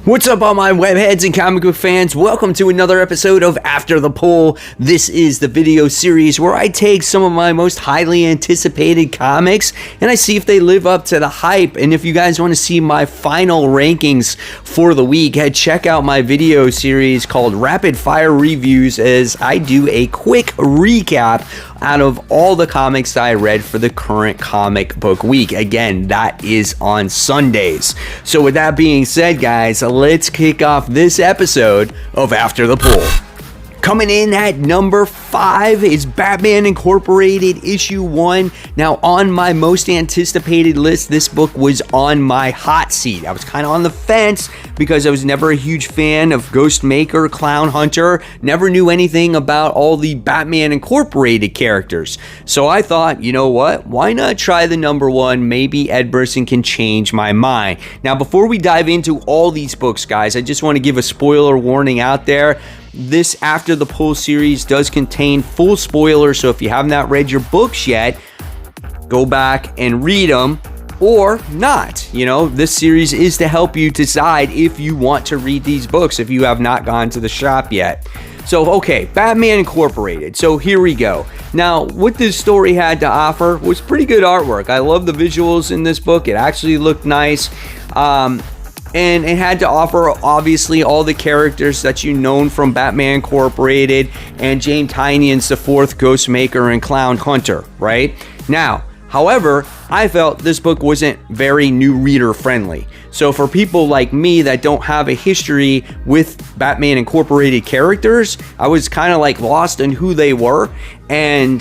What's up, all my webheads and comic book fans? Welcome to another episode of After the Pull. This is the video series where I take some of my most highly anticipated comics and I see if they live up to the hype. And if you guys want to see my final rankings for the week, check out my video series called Rapid Fire Reviews, as I do a quick recap out of all the comics that I read for the current comic book week. Again, that is on Sundays. So with that being said, guys, let's kick off this episode of After the Pull. Coming in at number 5 is Batman Incorporated issue 1. Now, on my most anticipated list, this book was on my hot seat. I was kind of on the fence because I was never a huge fan of Ghostmaker, Clown Hunter, never knew anything about all the Batman Incorporated characters. So I thought, you know what? Why not try the number 1? Maybe Ed Brisson can change my mind. Now, before we dive into all these books, guys, I just want to give a spoiler warning out there. This After the Pull series does contain full spoilers, so if you have not read your books yet, go back and read them or not. You know, this series is to help you decide if you want to read these books if you have not gone to the shop yet. So, okay, Batman Incorporated. So here we go. Now, what this story had to offer was pretty good artwork. I love the visuals in this book. It actually looked nice. And it had to offer, obviously, all the characters that you known from Batman Incorporated and James Tynion's The Fourth Ghostmaker and Clown Hunter, right? Now, however, I felt this book wasn't very new reader friendly. So for people like me that don't have a history with Batman Incorporated characters, I was kind of like lost in who they were. And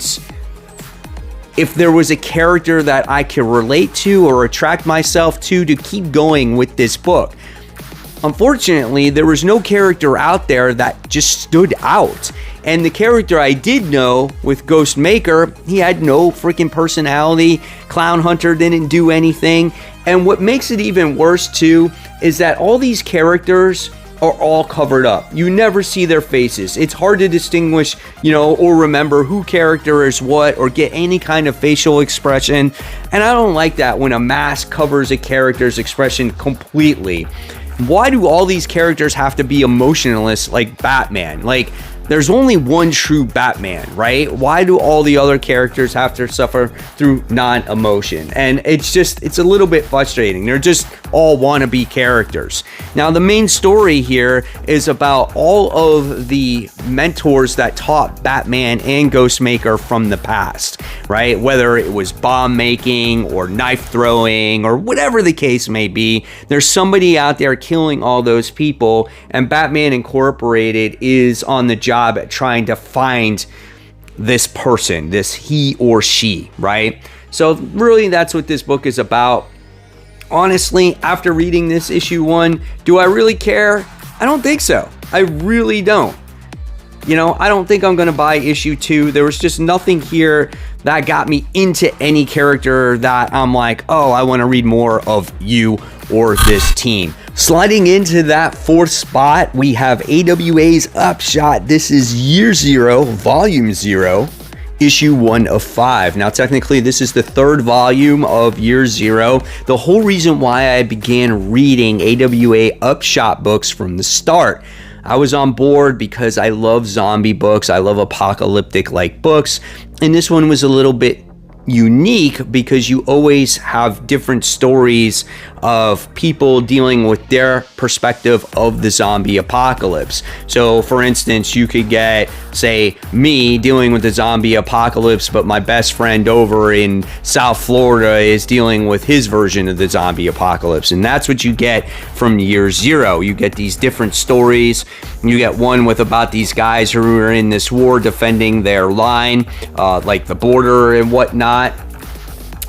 if there was a character that I could relate to or attract myself to keep going with this book. Unfortunately, there was no character out there that just stood out. And the character I did know with Ghostmaker, he had no freaking personality. Clown Hunter didn't do anything. And what makes it even worse too is that all these characters are all covered up. You never see their faces. It's hard to distinguish, or remember who character is what or get any kind of facial expression. And I don't like that when a mask covers a character's expression completely. Why do all these characters have to be emotionless like Batman? Like, there's only one true Batman, right? Why do all the other characters have to suffer through non-emotion? And it's a little bit frustrating. They're just all wannabe characters. Now, the main story here is about all of the mentors that taught Batman and Ghostmaker from the past, right? Whether it was bomb making or knife throwing or whatever the case may be, there's somebody out there killing all those people, and Batman Incorporated is on the job at trying to find this person, this he or she, right? So really, that's what this book is about. Honestly, after reading this issue 1, do I really care? I don't think so. I really don't. I don't think I'm going to buy issue 2. There was just nothing here that got me into any character that I'm like, oh, I want to read more of you or this team. Sliding into that 4th spot, we have AWA's Upshot. This is Year 0, Volume 0, Issue 1 of 5. Now, technically, this is the 3rd volume of Year 0. The whole reason why I began reading AWA Upshot books from the start, I was on board because I love zombie books. I love apocalyptic-like books. And this one was a little bit unique because you always have different stories of people dealing with their perspective of the zombie apocalypse. So for instance, you could get, say, me dealing with the zombie apocalypse, but my best friend over in South Florida is dealing with his version of the zombie apocalypse. And that's what you get from Year 0. You get these different stories. You get one with about these guys who are in this war defending their line, like the border and whatnot.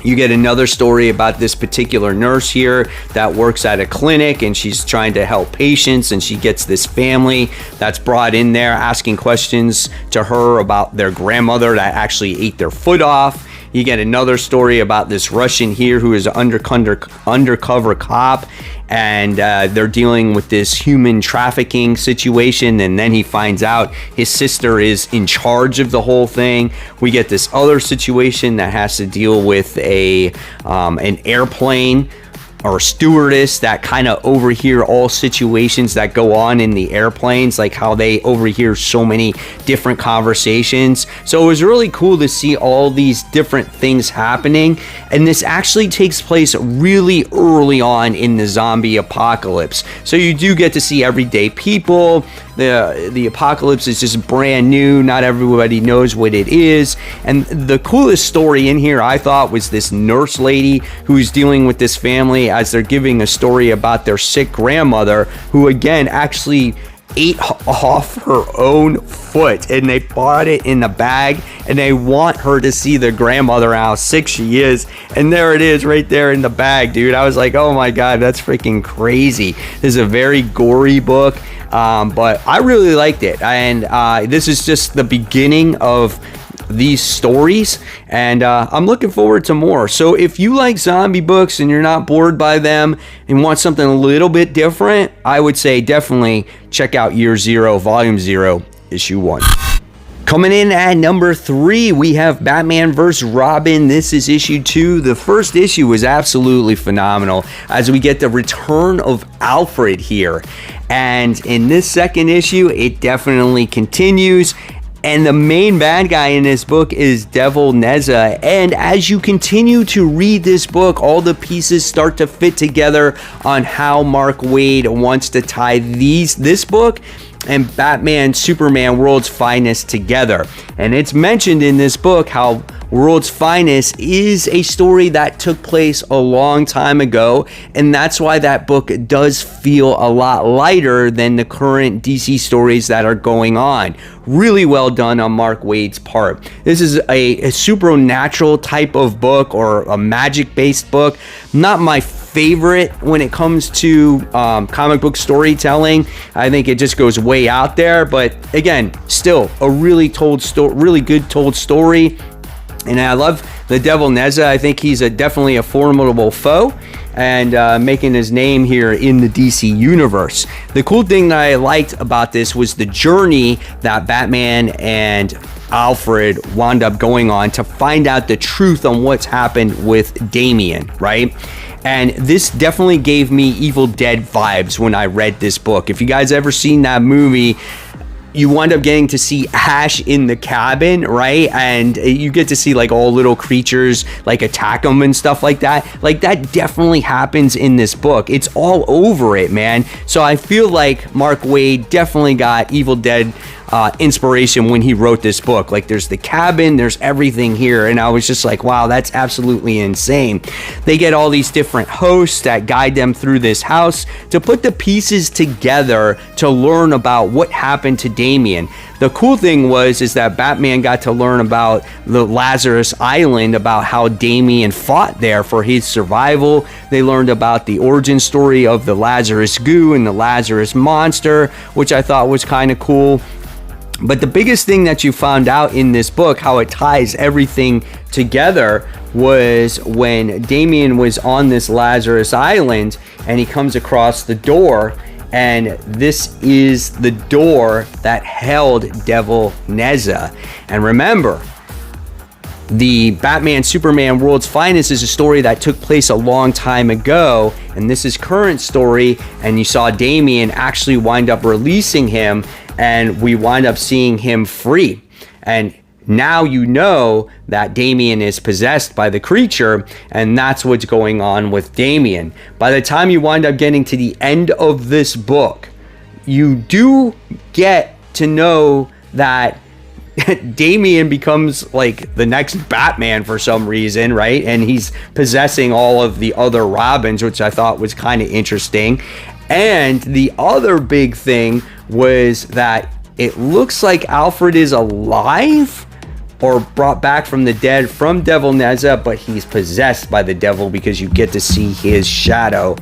You get another story about this particular nurse here that works at a clinic and she's trying to help patients, and she gets this family that's brought in there asking questions to her about their grandmother that actually ate their foot off. You get another story about this Russian here who is an undercover cop, and they're dealing with this human trafficking situation, and then he finds out his sister is in charge of the whole thing. We get this other situation that has to deal with an airplane or stewardess that kind of overhear all situations that go on in the airplanes, like how they overhear so many different conversations. So it was really cool to see all these different things happening. And this actually takes place really early on in the zombie apocalypse. So you do get to see everyday people. The apocalypse is just brand new. Not everybody knows what it is. And the coolest story in here, I thought, was this nurse lady who's dealing with this family as they're giving a story about their sick grandmother, who again actually ate off her own foot, and they bought it in the bag, and they want her to see the grandmother, how sick she is, and there it is right there in the bag, dude. I was like, oh my god, that's freaking crazy. This is a very gory book, but I really liked it, and this is just the beginning of these stories, and I'm looking forward to more. So if you like zombie books and you're not bored by them and want something a little bit different, I would say definitely check out Year Zero, Volume 0, Issue 1. Coming in at number 3, we have Batman vs. Robin. This is issue 2. The first issue was absolutely phenomenal as we get the return of Alfred here. And in this second issue, it definitely continues. And the main bad guy in this book is Devil Neza. And as you continue to read this book, all the pieces start to fit together on how Mark Waid wants to tie this book and Batman Superman World's Finest together. And it's mentioned in this book how World's Finest is a story that took place a long time ago, and that's why that book does feel a lot lighter than the current DC stories that are going on. Really well done on Mark Waid's part. This is a supernatural type of book, or a magic-based book. Not my favorite when it comes to comic book storytelling. I think it just goes way out there, but again, still a really good told story. And I love the Devil Neza. I think he's definitely a formidable foe, and making his name here in the DC universe. The cool thing that I liked about this was the journey that Batman and Alfred wound up going on to find out the truth on what's happened with Damian, right? And this definitely gave me Evil Dead vibes when I read this book. If you guys ever seen that movie, you wind up getting to see Ash in the cabin, right? And you get to see like all little creatures like attack them and stuff like that. Like that definitely happens in this book. It's all over it, man. So I feel like Mark Waid definitely got Evil Dead inspiration when he wrote this book. Like there's the cabin, there's everything here, and I was just like, wow, that's absolutely insane. They get all these different hosts that guide them through this house to put the pieces together to learn about what happened to Damian. The cool thing is that Batman got to learn about the Lazarus Island, about how Damian fought there for his survival. They learned about the origin story of the Lazarus Goo and the Lazarus Monster, which I thought was kind of cool. But the biggest thing that you found out in this book, how it ties everything together, was when Damian was on this Lazarus Island and he comes across the door, and this is the door that held Devil Neza. And remember, the Batman Superman World's Finest is a story that took place a long time ago, and this is current story, and you saw Damian actually wind up releasing him, and we wind up seeing him free. And now you know that Damian is possessed by the creature, and that's what's going on with Damian. By the time you wind up getting to the end of this book, you do get to know that Damian becomes like the next Batman for some reason, right? And he's possessing all of the other Robins, which I thought was kind of interesting. And the other big thing was that it looks like Alfred is alive or brought back from the dead from Devil Neza, but he's possessed by the devil because you get to see his shadow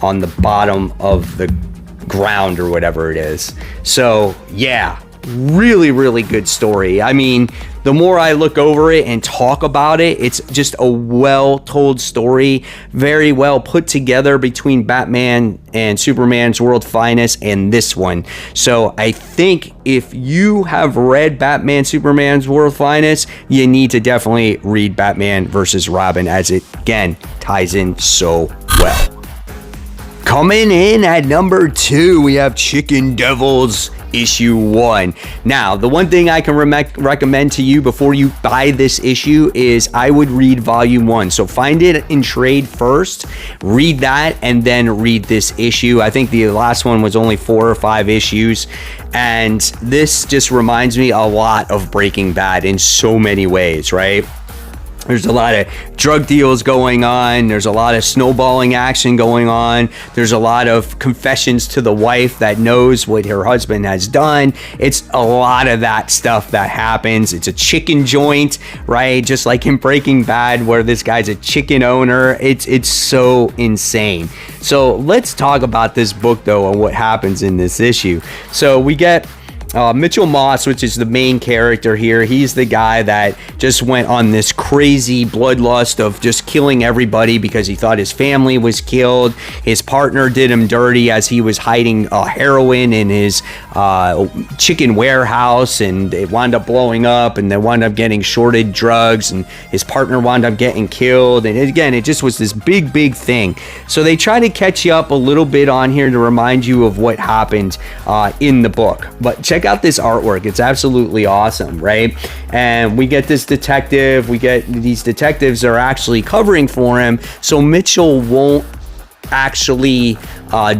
on the bottom of the ground or whatever it is. So yeah, really, really good story. I mean, the more I look over it and talk about it, it's just a well-told story, very well put together between Batman and Superman's World's Finest and this one. So I think if you have read Batman Superman's World's Finest, you need to definitely read Batman vs. Robin, as it, again, ties in so well. Coming in at number 2, we have Chicken Devils issue 1. Now, the one thing I can recommend to you before you buy this issue is I would read volume 1. So find it in trade first, read that, and then read this issue. I think the last one was only 4 or 5 issues, and this just reminds me a lot of Breaking Bad in so many ways, right? There's a lot of drug deals going on. There's a lot of snowballing action going on. There's a lot of confessions to the wife that knows what her husband has done. It's a lot of that stuff that happens. It's a chicken joint, right? Just like in Breaking Bad, where this guy's a chicken owner. It's so insane. So let's talk about this book, though, and what happens in this issue. So we get Mitchell Moss, which is the main character here. He's the guy that just went on this crazy bloodlust of just killing everybody because he thought his family was killed. His partner did him dirty as he was hiding heroin in his chicken warehouse, and it wound up blowing up, and they wound up getting shorted drugs, and his partner wound up getting killed. And again, it just was this big thing. So they try to catch you up a little bit on here to remind you of what happened in the book. But check out this artwork. It's absolutely awesome, right? And we get this detective. These detectives are actually covering for him, so Mitchell won't actually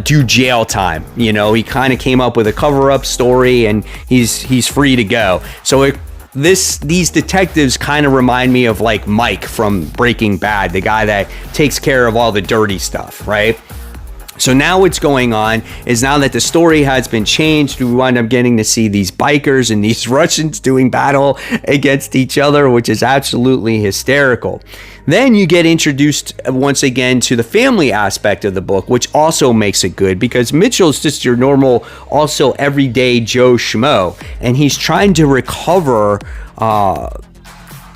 do jail time. You know, he kind of came up with a cover-up story, and he's free to go. So these detectives kind of remind me of like Mike from Breaking Bad, the guy that takes care of all the dirty stuff, right? So now what's going on is, now that the story has been changed, we wind up getting to see these bikers and these Russians doing battle against each other, which is absolutely hysterical. Then you get introduced once again to the family aspect of the book, which also makes it good, because Mitchell's just your normal, also everyday Joe Schmo, and he's trying to recover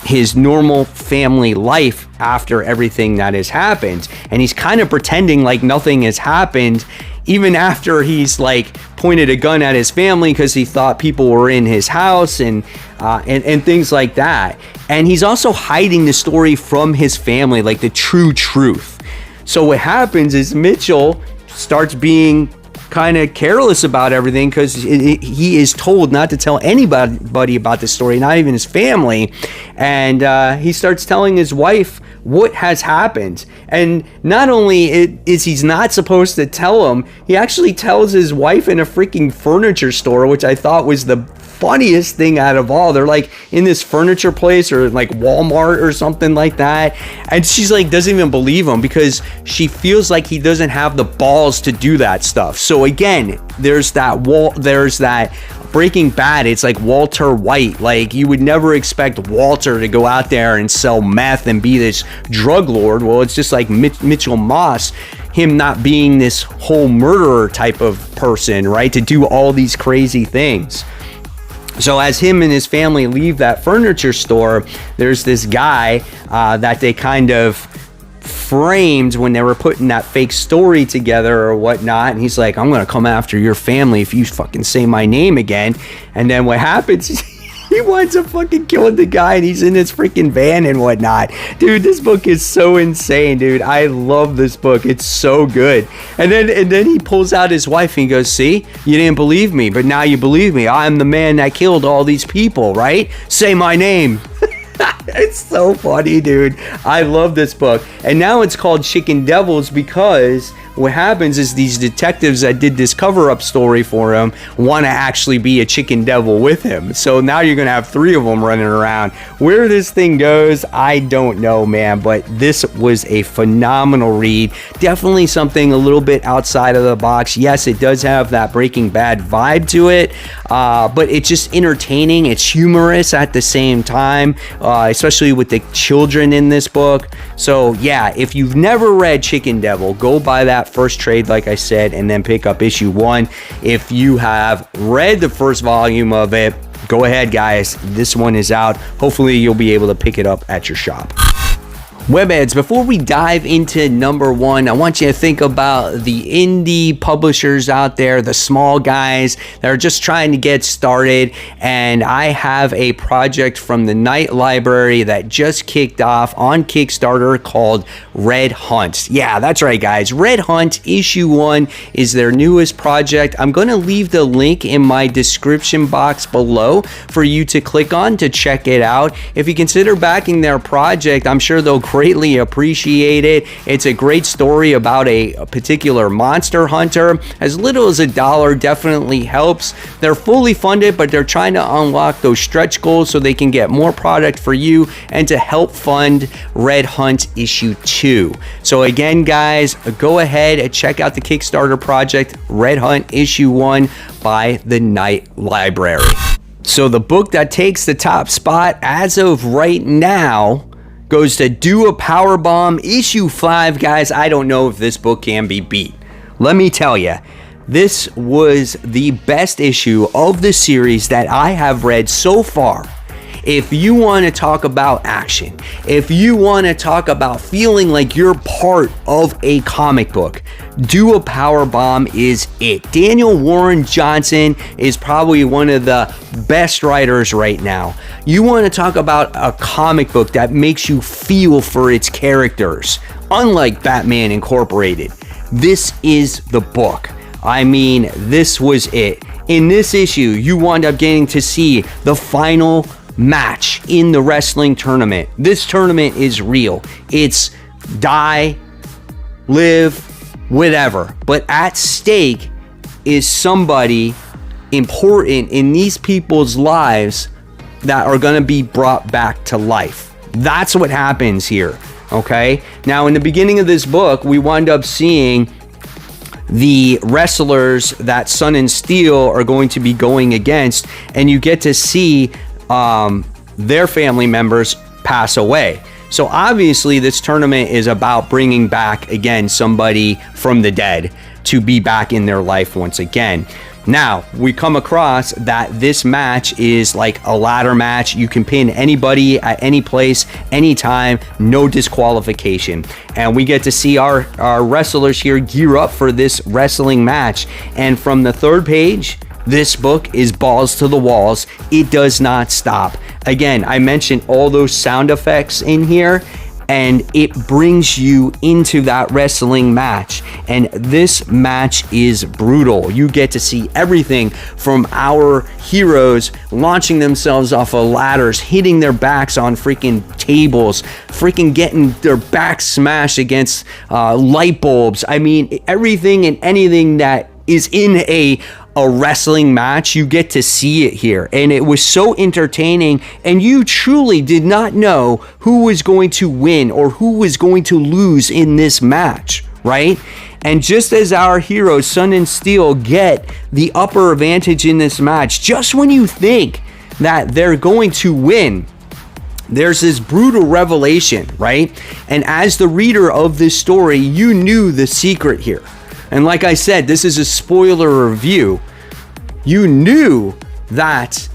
his normal family life after everything that has happened. And he's kind of pretending like nothing has happened, even after he's like pointed a gun at his family because he thought people were in his house and things like that. And he's also hiding the story from his family, like the true truth. So what happens is Mitchell starts being kind of careless about everything because he is told not to tell anybody about the story, not even his family. And he starts telling his wife what has happened. And not only is he's not supposed to tell him, he actually tells his wife in a freaking furniture store, which I thought was the funniest thing out of all. They're like in this furniture place or like Walmart or something like that, and she's like doesn't even believe him because she feels like he doesn't have the balls to do that stuff. So again, there's that Breaking Bad, it's like Walter White. Like, you would never expect Walter to go out there and sell meth and be this drug lord. Well, it's just like Mitchell Moss, him not being this whole murderer type of person, right, to do all these crazy things. So as him and his family leave that furniture store, there's this guy that they kind of framed when they were putting that fake story together or whatnot, and he's like, I'm gonna come after your family if you fucking say my name again. And then what happens is he winds up fucking killing the guy, and he's in his freaking van and whatnot. Dude, this book is so insane, dude. I love this book. It's so good. And then he pulls out his wife and he goes, see, you didn't believe me, but now you believe me. I'm the man that killed all these people, right? Say my name. It's so funny, dude. I love this book. And now it's called Chicken Devils because what happens is these detectives that did this cover-up story for him want to actually be a chicken devil with him. So now you're going to have 3 of them running around. Where this thing goes, I don't know, man. But this was a phenomenal read. Definitely something a little bit outside of the box. Yes, it does have that Breaking Bad vibe to it. But it's just entertaining. It's humorous at the same time, especially with the children in this book. So yeah, if you've never read Chicken Devil, go buy that first trade, like I said, and then pick up issue 1. If you have read the first volume of it, go ahead, guys. This one is out. Hopefully you'll be able to pick it up at your shop. Webheads, before we dive into number one, I want you to think about the indie publishers out there, the small guys that are just trying to get started. And I have a project from the Night Library that just kicked off on Kickstarter called Red Hunt. Yeah, that's right, guys. Red Hunt Issue 1 is their newest project. I'm going to leave the link in my description box below for you to click on to check it out. If you consider backing their project, I'm sure they'll greatly appreciate it. It's a great story about a particular monster hunter. As little as $1 definitely helps. They're fully funded, but they're trying to unlock those stretch goals so they can get more product for you and to help fund Red Hunt Issue 2. So again, guys, go ahead and check out the Kickstarter project, Red Hunt Issue 1 by the Night Library. So the book that takes the top spot as of right now goes to Do a Powerbomb Issue 5. Guys, I don't know if this book can be beat. Let me tell you, this was the best issue of the series that I have read so far. If you want to talk about action, if you want to talk about feeling like you're part of a comic book, Do a Powerbomb is it. Daniel Warren Johnson is probably one of the best writers right now. You want to talk about a comic book that makes you feel for its characters, unlike Batman Incorporated. This is the book. I mean, this was it. In this issue, you wind up getting to see the final match in the wrestling tournament. This tournament is real. It's die, live, whatever. But at stake is somebody important in these people's lives that are going to be brought back to life. That's what happens here. Okay? Now, in the beginning of this book, we wind up seeing the wrestlers that Sun and Steel are going to be going against, and you get to see their family members pass away. So obviously this tournament is about bringing back again somebody from the dead to be back in their life once again. Now we come across that this match is like a ladder match. You can pin anybody at any place, anytime, no disqualification. And we get to see our wrestlers here gear up for this wrestling match. And from the third page, this book is balls to the walls. It does not stop. Again, I mentioned all those sound effects in here, and it brings you into that wrestling match. And this match is brutal. You get to see everything from our heroes launching themselves off of ladders, hitting their backs on freaking tables, freaking getting their backs smashed against light bulbs. I mean, everything and anything that is in a wrestling match, you get to see it here. And it was so entertaining, and you truly did not know who was going to win or who was going to lose in this match, right? And just as our heroes, Sun and Steel, get the upper advantage in this match, just when you think that they're going to win, there's this brutal revelation, right? And as the reader of this story, you knew the secret here. And like I said, this is a spoiler review. You knew that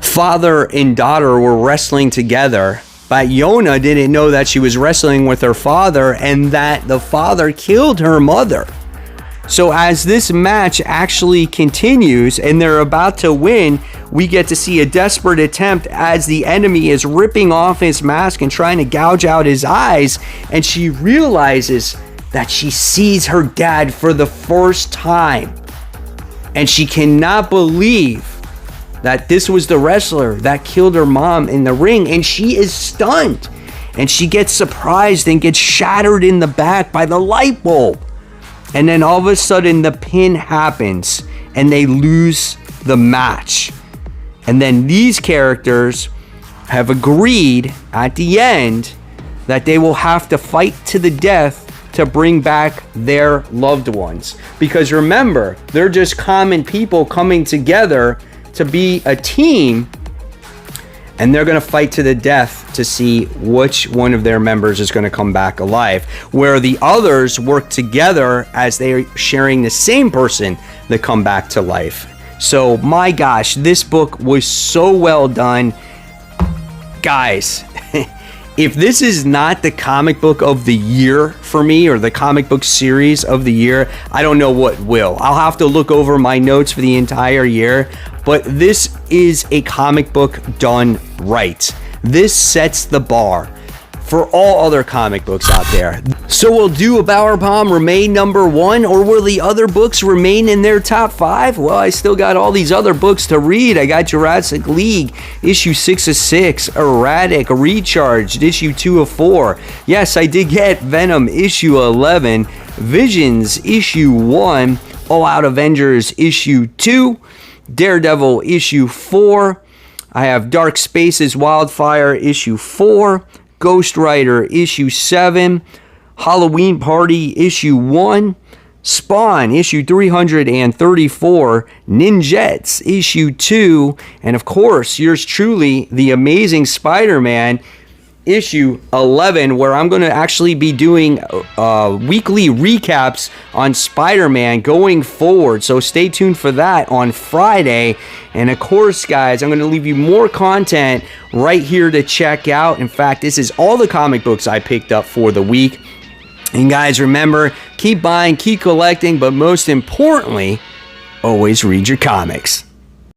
father and daughter were wrestling together, but Yona didn't know that she was wrestling with her father and that the father killed her mother. So as this match actually continues and they're about to win, we get to see a desperate attempt as the enemy is ripping off his mask and trying to gouge out his eyes, and she realizes that she sees her dad for the first time, and she cannot believe that this was the wrestler that killed her mom in the ring, and she is stunned, and she gets surprised and gets shattered in the back by the light bulb. And then all of a sudden the pin happens and they lose the match. And then these characters have agreed at the end that they will have to fight to the death to bring back their loved ones. Because remember, they're just common people coming together to be a team, and they're going to fight to the death to see which one of their members is going to come back alive, where the others work together as they're sharing the same person that come back to life. So my gosh, this book was so well done. Guys, if this is not the comic book of the year for me, or the comic book series of the year, I don't know what will. I'll have to look over my notes for the entire year, but this is a comic book done right. This sets the bar for all other comic books out there. So will Do a Power Bomb remain number 1, or will the other books remain in their top 5? Well, I still got all these other books to read. I got Jurassic League, issue 6 of 6, Erratic, Recharged, issue 2 of 4. Yes, I did get Venom, issue 11, Visions, issue 1, All Out Avengers, issue 2, Daredevil, issue 4. I have Dark Spaces, Wildfire, issue 4, Ghost Rider, issue 7, Halloween Party, issue 1, Spawn, issue 334, Ninjets, issue 2, and of course, yours truly, The Amazing Spider-Man, issue 11, where I'm going to actually be doing weekly recaps on Spider-Man going forward. So stay tuned for that on Friday. And of course, guys, I'm going to leave you more content right here to check out. In fact, this is all the comic books I picked up for the week. And guys, remember, keep buying, keep collecting, but most importantly, always read your comics.